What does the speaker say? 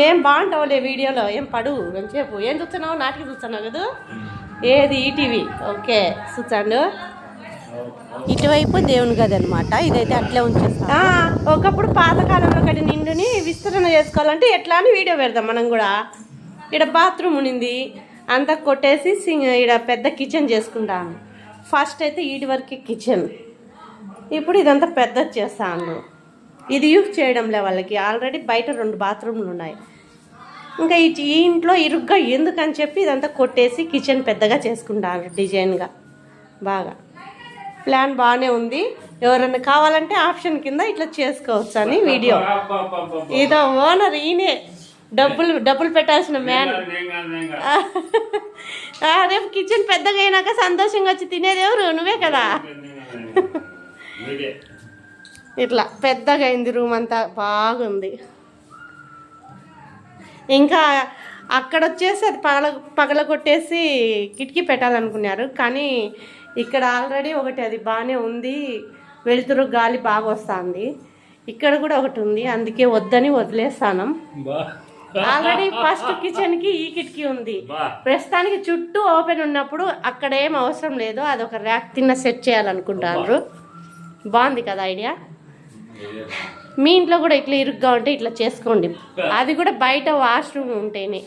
ఏం బాగుంటావులే వీడియోలో, ఏం పడు ఎంతసేపు ఏం చూస్తున్నావు? నాటికి చూస్తున్నావు కదా? ఏది ఈటీవీ? ఓకే చూచాండు. ఇటువైపు దేవుని గది అనమాట. ఇదైతే అట్లే ఉంచేస్తా. ఒకప్పుడు పాతకాలంలో కట్టి నిండుని విస్తరణ చేసుకోవాలంటే ఎట్లా అని వీడియో పెడదాం మనం కూడా. ఇక్కడ బాత్రూమ్ ఉన్నింది, అంతా కొట్టేసి ఇక్కడ పెద్ద కిచెన్ చేసుకుంటాను. ఫస్ట్ అయితే ఈటి వరకు కిచెన్, ఇప్పుడు ఇదంతా పెద్ద చేస్తాను. ఇది యూజ్ చేయడంలే వాళ్ళకి, ఆల్రెడీ బయట 2 బాత్రూమ్లు ఉన్నాయి. ఇంకా ఈ ఇంట్లో ఇరుగ్గా ఎందుకని చెప్పి ఇదంతా కొట్టేసి కిచెన్ పెద్దగా చేసుకుంటారు డిజైన్గా. బాగా ప్లాన్ బాగానే ఉంది. ఎవరన్నా కావాలంటే ఆప్షన్ కింద ఇట్లా చేసుకోవచ్చు అని వీడియో. ఇదో ఓనర్ ఈయనే, డబ్బులు పెట్టాల్సిన మ్యాన్. రేపు కిచెన్ పెద్దగా అయినాక సంతోషంగా వచ్చి తినేది ఎవరు? నువ్వే కదా. ఇట్లా పెద్దగా అయింది, రూమ్ అంతా బాగుంది. ఇంకా అక్కడ వచ్చేసి అది పగల కొట్టేసి కిటికీ పెట్టాలనుకున్నారు, కానీ ఇక్కడ ఆల్రెడీ ఒకటి అది బాగానే ఉంది, వెలుతురు గాలి బాగా వస్తుంది. ఇక్కడ కూడా ఒకటి ఉంది, అందుకే వద్దని వదిలేస్తాను. ఆల్రెడీ ఫస్ట్ కిచెన్కి ఈ కిటికీ ఉంది. ప్రస్తుతానికి చుట్టూ ఓపెన్ ఉన్నప్పుడు అక్కడ ఏం అవసరం లేదు, అదొక ర్యాక్ తిన్న సెట్ చేయాలనుకుంటారు. బాగుంది కదా ఐడియా? మీ ఇంట్లో కూడా ఇట్లా ఇరుగ్గా ఉంటే ఇట్లా చేసుకోండి. అది కూడా బయట వాష్రూమ్ ఉంటేనే.